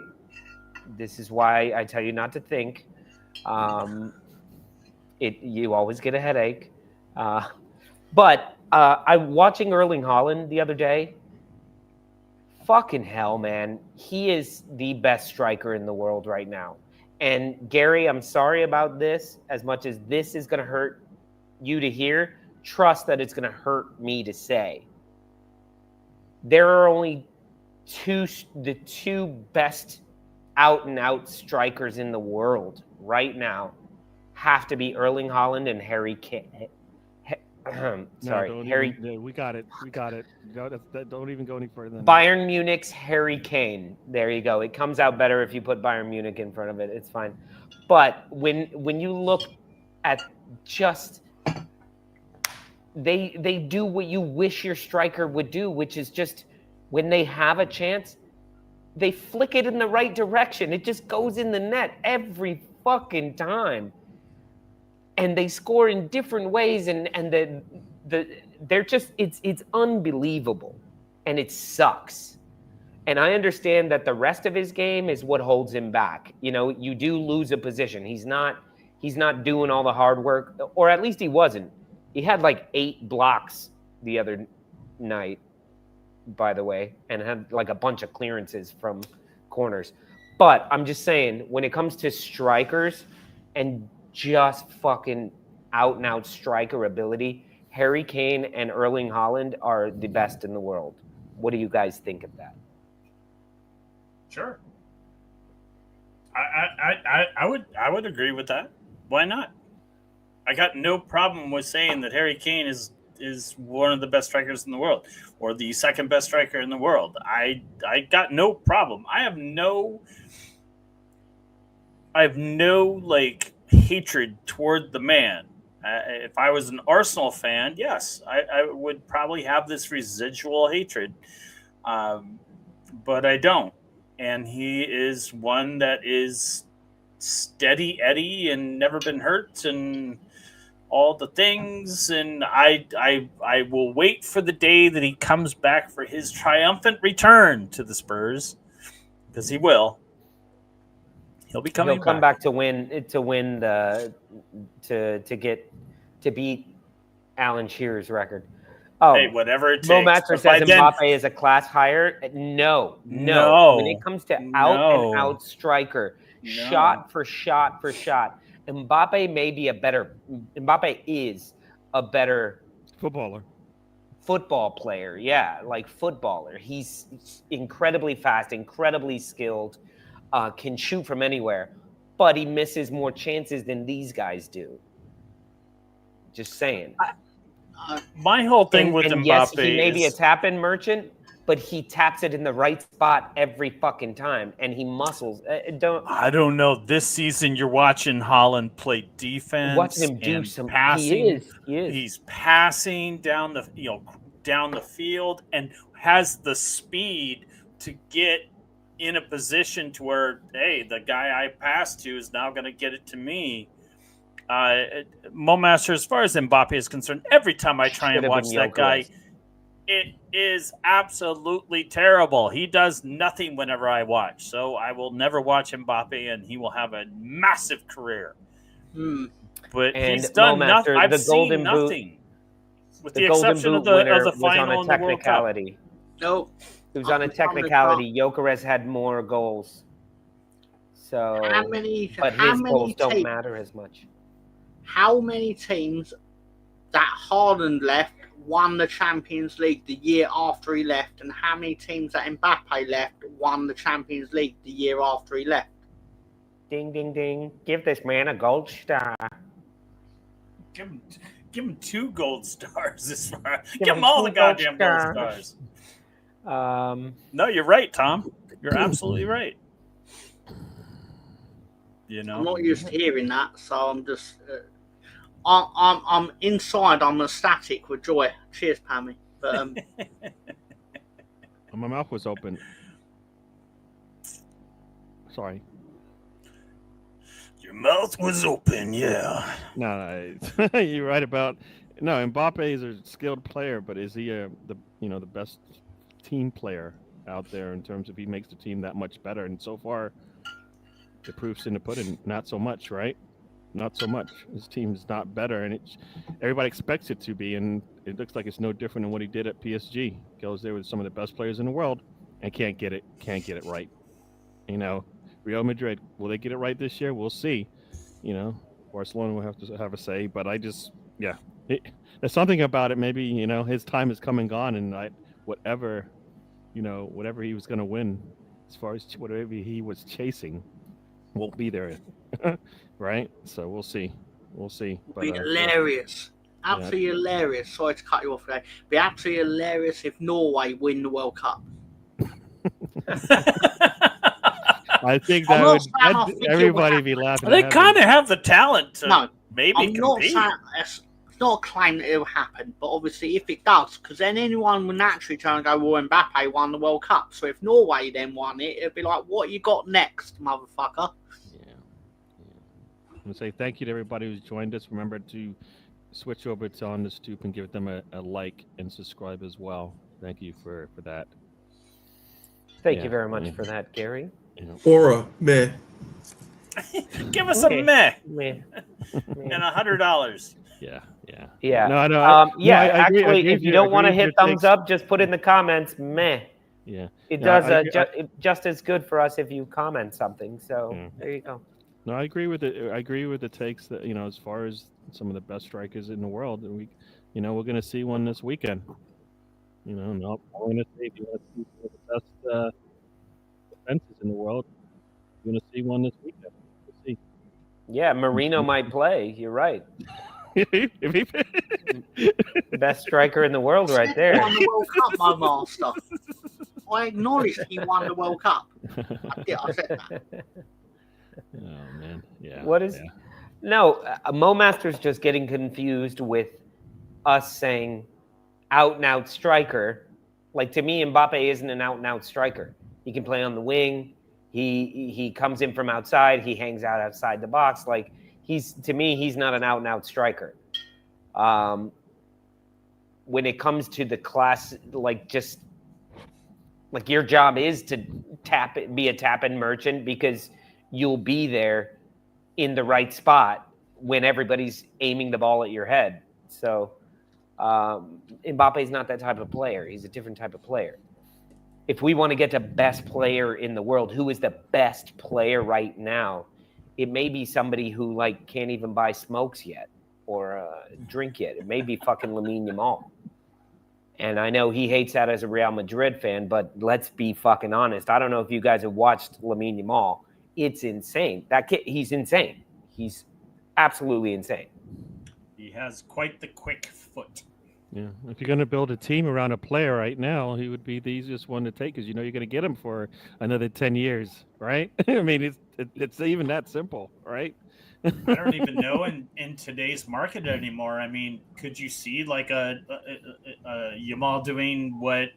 [SPEAKER 2] this is why I tell you not to think. You always get a headache. But I'm watching Erling Haaland the other day. Fucking hell, man. He is the best striker in the world right now. And Gary, I'm sorry about this. As much as this is going to hurt you to hear, trust that it's going to hurt me to say. There are only the two best out-and-out strikers in the world right now have to be Erling Haaland and Harry Kane. Harry.
[SPEAKER 5] We got it. Don't even go any further than
[SPEAKER 2] Bayern Munich's Harry Kane. There you go. It comes out better if you put Bayern Munich in front of it. It's fine. But when you look at just they do what you wish your striker would do, which is just when they have a chance, they flick it in the right direction. It just goes in the net every fucking time. And they score in different ways, and they're just it's unbelievable, and it sucks. And I understand that the rest of his game is what holds him back. You know, you do lose a position. He's not doing all the hard work, or at least he wasn't. He had like 8 blocks the other night, by the way, and had like a bunch of clearances from corners. But I'm just saying, when it comes to strikers and just fucking out and out striker ability, Harry Kane and Erling Haaland are the best in the world. What do you guys think of that?
[SPEAKER 1] Sure. I would agree with that. Why not? I got no problem with saying that Harry Kane is one of the best strikers in the world, or the second best striker in the world. I got no problem. I have no like hatred toward the man. If I was an Arsenal fan, yes, I would probably have this residual hatred, but I don't. And he is one that is steady Eddie and never been hurt, and all the things, and I will wait for the day that he comes back for his triumphant return to the Spurs, because he will. He'll be coming
[SPEAKER 2] He'll come
[SPEAKER 1] back.
[SPEAKER 2] back to beat Alan Shearer's record. Oh,
[SPEAKER 1] Hey, whatever it
[SPEAKER 2] Mo
[SPEAKER 1] takes.
[SPEAKER 2] Master
[SPEAKER 1] But by
[SPEAKER 2] says
[SPEAKER 1] then-
[SPEAKER 2] Mbappe is a class higher. No.
[SPEAKER 1] No.
[SPEAKER 2] When it comes to
[SPEAKER 1] No.
[SPEAKER 2] out and out striker,
[SPEAKER 1] No.
[SPEAKER 2] shot for shot for shot, Mbappe is a better football player. Yeah, like footballer. He's incredibly fast, incredibly skilled, can shoot from anywhere, but he misses more chances than these guys do. Just saying.
[SPEAKER 1] My whole thing with Mbappe
[SPEAKER 2] yes, he may be a
[SPEAKER 1] is
[SPEAKER 2] tap-in merchant, but he taps it in the right spot every fucking time, and he muscles.
[SPEAKER 1] I don't know. This season, you're watching Haaland play defense,
[SPEAKER 2] Watching him do
[SPEAKER 1] and
[SPEAKER 2] some
[SPEAKER 1] passing.
[SPEAKER 2] He is.
[SPEAKER 1] He's passing down the field and has the speed to get in a position to where, hey, the guy I passed to is now going to get it to me. Mo Master, as far as Mbappe is concerned, every time I try and watch that guy, it is absolutely terrible. He does nothing whenever I watch. So I will never watch Mbappe, and he will have a massive career. But he's done nothing. I've seen nothing. With the exception of the final in the World Cup.
[SPEAKER 3] No.
[SPEAKER 2] It was on a technicality. Gyökeres had more goals. So, but his goals don't matter as much.
[SPEAKER 3] How many teams that Haaland left won the Champions League the year after he left, and how many teams that Mbappe left won the Champions League the year after he left?
[SPEAKER 2] Ding, ding, ding. Give this man a gold star.
[SPEAKER 1] Give him 2 gold stars this far. Give him all the goddamn gold stars. No, you're right, Tom. You're absolutely right. You know,
[SPEAKER 3] I'm not used to hearing that, so I'm just, I'm inside. I'm ecstatic with joy. Cheers, Pammy. But
[SPEAKER 5] my mouth was open. Sorry.
[SPEAKER 1] Your mouth was open, yeah.
[SPEAKER 5] No, you're right about. No, Mbappe is a skilled player, but is he the best team player out there in terms of he makes the team that much better? And so far, the proof's in the pudding. Not so much, right? Not so much. His team's not better, and everybody expects it to be, and it looks like it's no different than what he did at PSG. Goes there with some of the best players in the world, and can't get it right. Real Madrid, will they get it right this year? We'll see. Barcelona will have to have a say, but there's something about it. Maybe his time is come and gone, and whatever he was going to win, as far as whatever he was chasing, won't be there, right? So we'll see. But,
[SPEAKER 3] be hilarious, absolutely hilarious. Sorry to cut you off there. Be absolutely hilarious if Norway win the World Cup.
[SPEAKER 5] I think everybody be laughing.
[SPEAKER 1] They kind of have the talent to maybe compete.
[SPEAKER 3] Not saying, it's not a claim that it will happen, but obviously if it does, because then anyone will naturally try and go, well, Mbappe won the World Cup. So if Norway then won it, it'd be like, what you got next, motherfucker?
[SPEAKER 5] Yeah. I'm going to say thank you to everybody who's joined us. Remember to switch over to OnTheStoop and give them a like and subscribe as well. Thank you for that.
[SPEAKER 2] Thank you very much for that, Gary.
[SPEAKER 4] Or a meh.
[SPEAKER 1] Give us a meh. And $100.
[SPEAKER 5] Yeah.
[SPEAKER 2] No,
[SPEAKER 5] I know.
[SPEAKER 2] Actually, I agree if you don't want to hit thumbs up, just put in the comments meh.
[SPEAKER 5] Yeah.
[SPEAKER 2] It does just as good for us if you comment something. So there you go.
[SPEAKER 5] No, I agree with it. I agree with the takes that as far as some of the best strikers in the world, and we're going to see one this weekend. I'm going to see if you want to see some of the best defenses in the world. You're going to see one this weekend. We'll see.
[SPEAKER 2] Yeah, Marino might play. You're right. Best striker in the world, right there.
[SPEAKER 3] He won the World Cup, my master. I acknowledged he won the World Cup. I said that.
[SPEAKER 5] Oh man, yeah.
[SPEAKER 2] What is? Yeah. No, Mo Master's just getting confused with us saying out and out striker. Like, to me, Mbappe isn't an out and out striker. He can play on the wing. He comes in from outside. He hangs out outside the box. Like, he's not an out and out striker. When it comes to the class, like your job is to be a tap-in merchant because you'll be there in the right spot when everybody's aiming the ball at your head. So Mbappe's not that type of player. He's a different type of player. If we want to get to best player in the world, who is the best player right now? It may be somebody who like can't even buy smokes yet or drink yet. It may be fucking Lamine Yamal. And I know he hates that as a Real Madrid fan, but let's be fucking honest. I don't know if you guys have watched Lamine Yamal. It's insane. That kid, he's insane. He's absolutely insane.
[SPEAKER 1] He has quite the quick foot.
[SPEAKER 5] Yeah, if you're going to build a team around a player right now, he would be the easiest one to take because you know you're going to get him for another 10 years, right? I mean, it's even that simple, right?
[SPEAKER 1] I don't even know in today's market anymore. I mean, could you see like a Yamal doing what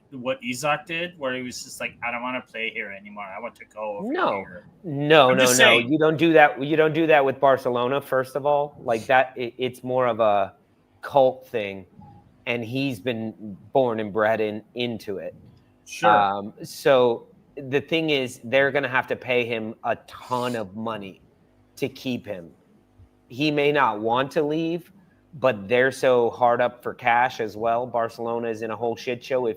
[SPEAKER 1] Isaac did, where he was just like, I don't want to play here anymore. I want to go over here.
[SPEAKER 2] No. You don't do that. You don't do that with Barcelona. First of all, like that, it's more of a cult thing, and he's been born and bred into it.
[SPEAKER 1] Sure.
[SPEAKER 2] So the thing is, they're going to have to pay him a ton of money to keep him. He may not want to leave, but they're so hard up for cash as well. Barcelona is in a whole shit show.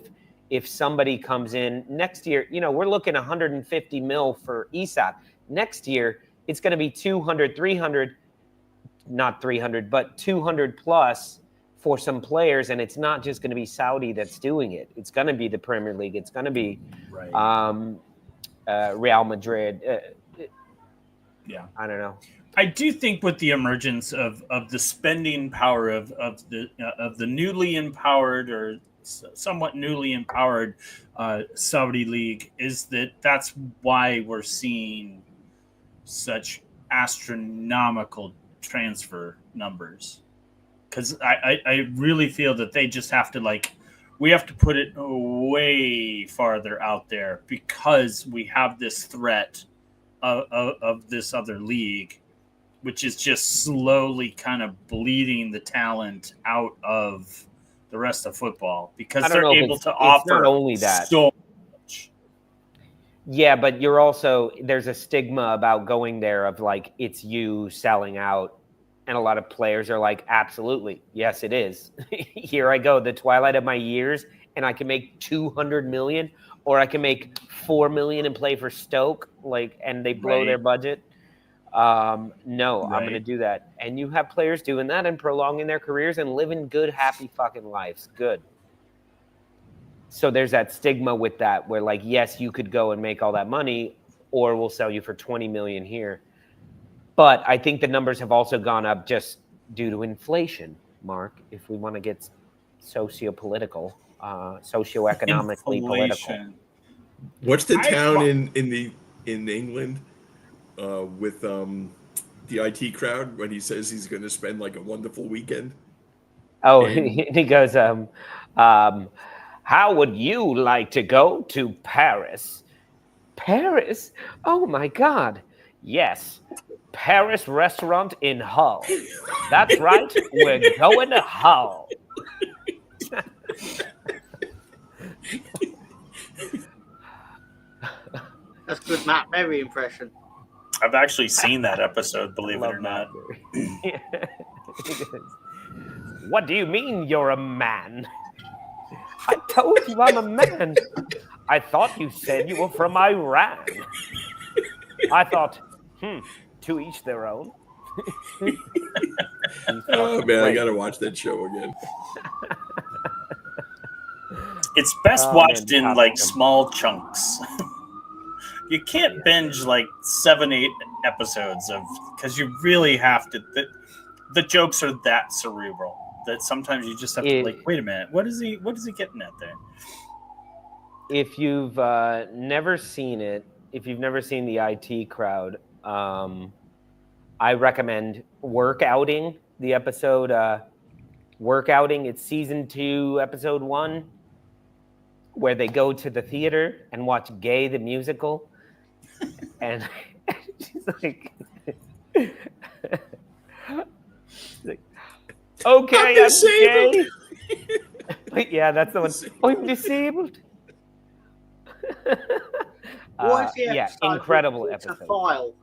[SPEAKER 2] If somebody comes in next year, you know, we're looking 150 mil for Isak. Next year, it's going to be 200, 300, not 300, but 200 plus for some players. And it's not just going to be Saudi that's doing it. It's going to be the Premier League. It's going to be Real Madrid.
[SPEAKER 1] Yeah,
[SPEAKER 2] I don't know.
[SPEAKER 1] I do think with the emergence of the spending power of the newly empowered or somewhat newly empowered Saudi League is that's why we're seeing such astronomical transfer numbers. Because I really feel that they just have to we have to put it way farther out there because we have this threat of this other league, which is just slowly kind of bleeding the talent out of the rest of football because they're able to offer
[SPEAKER 2] not only that.
[SPEAKER 1] So much.
[SPEAKER 2] Yeah, but there's a stigma about going there of like it's you selling out, and a lot of players are like, absolutely, yes, it is. Here I go, the twilight of my years, and I can make 200 million, or I can make 4 million and play for Stoke, and they blow their budget. I'm going to do that. And you have players doing that and prolonging their careers and living good, happy fucking lives. Good. So there's that stigma with that where yes, you could go and make all that money, or we'll sell you for 20 million here. But I think the numbers have also gone up just due to inflation, Mark, if we want to get socioeconomically political.
[SPEAKER 4] What's the town in England with the IT crowd when he says he's going to spend a wonderful weekend?
[SPEAKER 2] Oh, and he goes, how would you like to go to Paris? Paris? Oh my God. Yes. Paris restaurant in Hull. That's right. We're going to Hull.
[SPEAKER 3] That's good Matt Berry impression.
[SPEAKER 1] I've actually seen that episode, believe it or not.
[SPEAKER 2] What do you mean you're a man? I told you I'm a man. I thought you said you were from Iran. I thought, to each their own.
[SPEAKER 4] Oh man, I gotta watch that show again.
[SPEAKER 1] It's best watched in small chunks. You can't binge 7-8 episodes because you really have to. The jokes are that cerebral that sometimes you just have to wait a minute. What is he getting at there?
[SPEAKER 2] If you've never seen it, if you've never seen the IT crowd, I recommend Workouting, the episode Workouting. It's season 2, episode 1, where they go to the theater and watch Gay the musical. And she's like Okay,
[SPEAKER 4] I'm
[SPEAKER 2] I'm
[SPEAKER 4] disabled.
[SPEAKER 2] gay. Yeah, that's the one. I'm disabled.
[SPEAKER 3] What is the
[SPEAKER 2] Yeah,
[SPEAKER 3] episode with
[SPEAKER 2] incredible
[SPEAKER 3] Peter
[SPEAKER 2] episode.
[SPEAKER 3] File?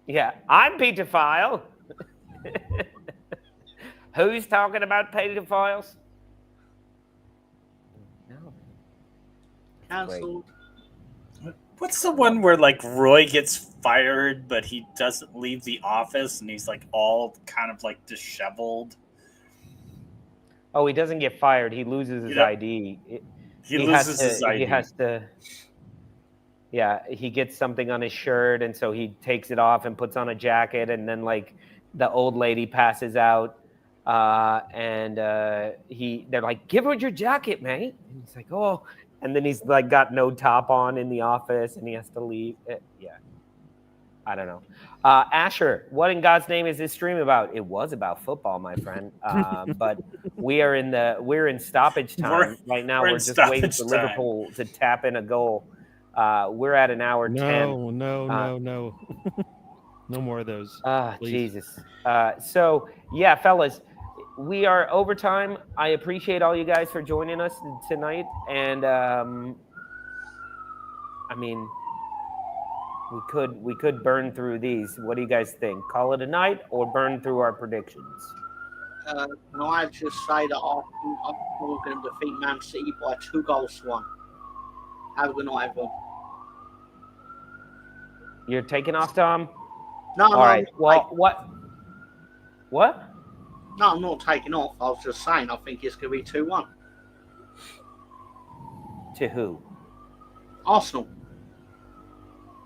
[SPEAKER 2] Yeah, I'm pedophile. Who's talking about pedophiles? No.
[SPEAKER 3] Cancelled.
[SPEAKER 1] What's the one where like Roy gets fired, but he doesn't leave the office, and he's like all kind of like disheveled?
[SPEAKER 2] Oh, he doesn't get fired. He loses his
[SPEAKER 1] You know,
[SPEAKER 2] ID.
[SPEAKER 1] he loses his ID.
[SPEAKER 2] He has to. Yeah, he gets something on his shirt, and so he takes it off and puts on a jacket, and then like the old lady passes out, and they're like, "Give her your jacket, mate." And he's like, "Oh," and then he's like got no top on in the office, and he has to leave. Yeah, I don't know. Asher, what in God's name is this stream about? It was about football, my friend, but we're in stoppage time right now.
[SPEAKER 1] we're in
[SPEAKER 2] We're just waiting
[SPEAKER 1] stoppage
[SPEAKER 2] for
[SPEAKER 1] time.
[SPEAKER 2] Liverpool to tap in a goal. We're at an hour 10.
[SPEAKER 5] No. No more of those. Please.
[SPEAKER 2] Jesus. So, yeah, fellas, we are overtime. I appreciate all you guys for joining us tonight. And, I mean, we could burn through these. What do you guys think? Call it a night or burn through our predictions?
[SPEAKER 3] Can I just say that Arsenal are going to defeat Man City by 2-1? Have a good night, everyone.
[SPEAKER 2] You're taking off, Tom?
[SPEAKER 3] No,
[SPEAKER 2] All right. Well, what?
[SPEAKER 3] No, I'm not taking off. I was just saying I think it's going to be 2-1.
[SPEAKER 2] To who?
[SPEAKER 3] Arsenal.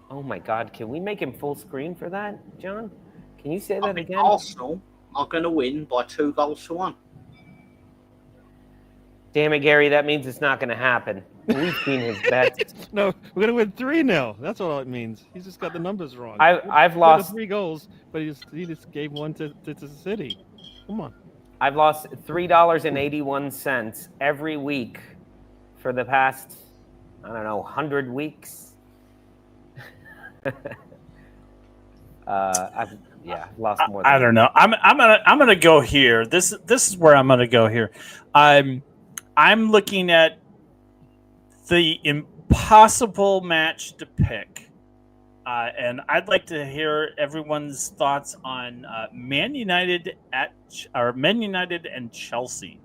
[SPEAKER 2] Oh my God! Can we make him full screen for that, John? Can you say
[SPEAKER 3] I
[SPEAKER 2] that
[SPEAKER 3] think
[SPEAKER 2] again?
[SPEAKER 3] Arsenal are going to win by 2-1.
[SPEAKER 2] Damn it, Gary! That means it's not going to happen. We've seen his bets.
[SPEAKER 5] No, we're gonna win 3-0. That's all it means. He's just got the numbers wrong.
[SPEAKER 2] I've
[SPEAKER 5] He
[SPEAKER 2] lost
[SPEAKER 5] 3 goals, but he just gave one to the City. Come on.
[SPEAKER 2] I've lost $3.81 every week for the past 100 weeks. I've lost more.
[SPEAKER 1] I don't know. I'm gonna go here. This is where I'm gonna go here. I'm looking at the impossible match to pick, and I'd like to hear everyone's thoughts on Man United and Chelsea.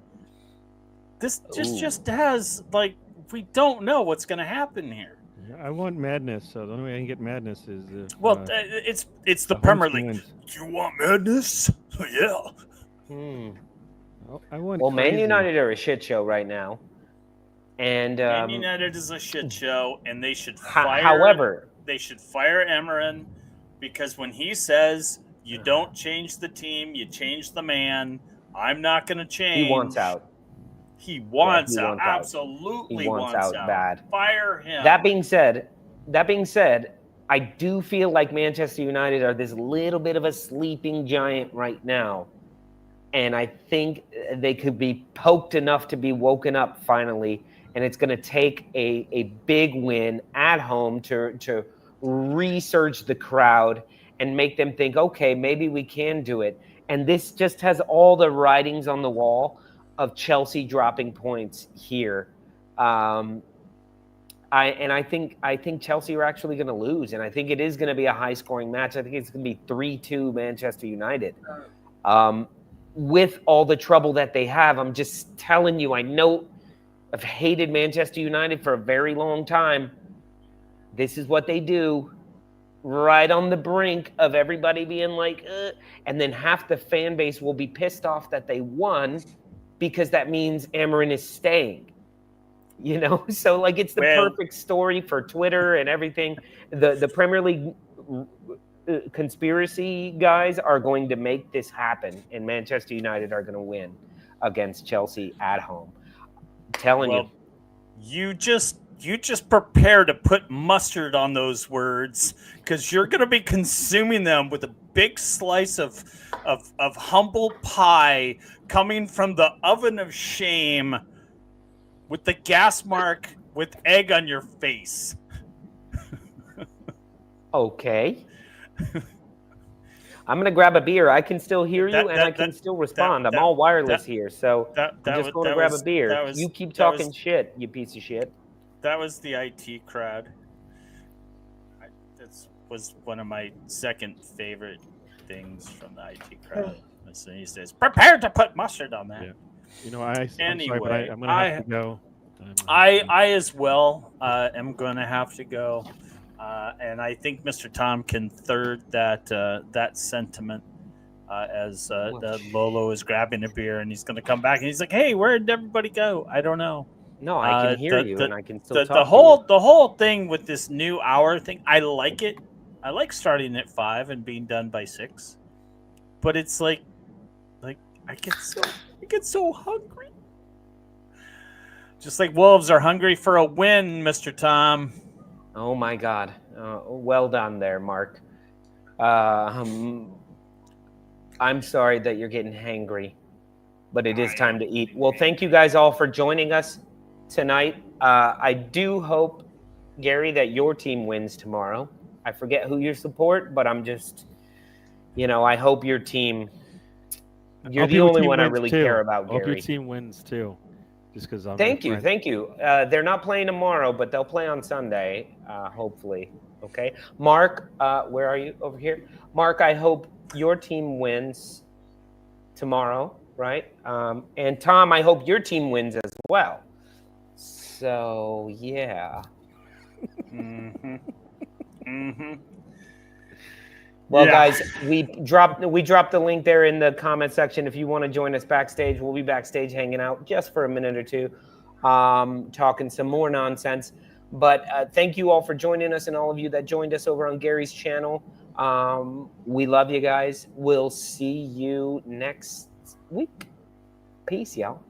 [SPEAKER 1] This just has like we don't know what's going to happen here.
[SPEAKER 5] I want madness, so the only way I can get madness is
[SPEAKER 1] it's the Premier League.
[SPEAKER 5] Wins.
[SPEAKER 1] You want madness? Yeah.
[SPEAKER 5] I want.
[SPEAKER 2] Well, Man
[SPEAKER 5] crazy.
[SPEAKER 2] United are a shit show right now, and
[SPEAKER 1] Man United is a shit show, and they should fire.
[SPEAKER 2] However,
[SPEAKER 1] they should fire Emerin because when he says you don't change the team, you change the man. I'm not going to change.
[SPEAKER 2] he wants out.
[SPEAKER 1] He wants
[SPEAKER 2] he
[SPEAKER 1] out.
[SPEAKER 2] wants out.
[SPEAKER 1] Absolutely
[SPEAKER 2] He wants out bad.
[SPEAKER 1] Fire him.
[SPEAKER 2] That being said, I do feel like Manchester United are this little bit of a sleeping giant right now. And I think they could be poked enough to be woken up finally. And it's going to take a big win at home to resurge the crowd and make them think, okay, maybe we can do it. And this just has all the writings on the wall of Chelsea dropping points here. I think Chelsea are actually going to lose, and I think it is going to be a high-scoring match. I think it's going to be 3-2 Manchester United. With all the trouble that they have, I'm just telling you, I know I've hated Manchester United for a very long time. This is what they do, right on the brink of everybody being like, and then half the fan base will be pissed off that they won because that means Emerin is staying. You know, so like it's the perfect story for Twitter and everything. The Premier League conspiracy guys are going to make this happen, and Manchester United are going to win against Chelsea at home. I'm telling you.
[SPEAKER 1] You just prepare to put mustard on those words because you're going to be consuming them with a big slice of humble pie coming from the oven of shame with the gas mark with egg on your face.
[SPEAKER 2] Okay. I'm gonna grab a beer. I can still hear you,
[SPEAKER 1] That-
[SPEAKER 2] and
[SPEAKER 1] that-
[SPEAKER 2] I can
[SPEAKER 1] that-
[SPEAKER 2] still respond. I'm
[SPEAKER 1] that-
[SPEAKER 2] all wireless
[SPEAKER 1] that-
[SPEAKER 2] here, so I'm just going to grab a beer. You keep talking shit, you piece of shit.
[SPEAKER 1] That was the IT crowd. That was one of my second favorite things from the IT crowd. So he says, "Prepare to put mustard on that."
[SPEAKER 5] Yeah. You know, I'm sorry,
[SPEAKER 1] Anyway,
[SPEAKER 5] but I'm gonna have to go.
[SPEAKER 1] I as well am going to have to go, and I think Mr. Tom can third that sentiment as Lolo is grabbing a beer and he's going to come back and he's like, "Hey, where did everybody go? I don't know."
[SPEAKER 2] No, I can hear you, and I can still talk.
[SPEAKER 1] The whole thing with this new hour thing, I like it. I like starting at 5 and being done by 6, but it's like I get so hungry. Just like Wolves are hungry for a win, Mr. Tom.
[SPEAKER 2] Oh my God! Well done there, Mark. I'm sorry that you're getting hangry, but it is time to eat. Well, thank you guys all for joining us tonight. I do hope, Gary, that your team wins tomorrow. I forget who you support, but I'm just, I hope your team. You're the only one I really care about, Gary.
[SPEAKER 5] I hope your team wins too. Just because I'm.
[SPEAKER 2] Thank you. They're not playing tomorrow, but they'll play on Sunday, hopefully. Okay, Mark, where are you? Over here, Mark. I hope your team wins tomorrow, right? And Tom, I hope your team wins as well. So yeah. Well, guys, we dropped the link there in the comment section. If you want to join us backstage, we'll be backstage hanging out just for a minute or two, talking some more nonsense. But thank you all for joining us, and all of you that joined us over on Gary's channel. We love you guys. We'll see you next week. Peace, y'all.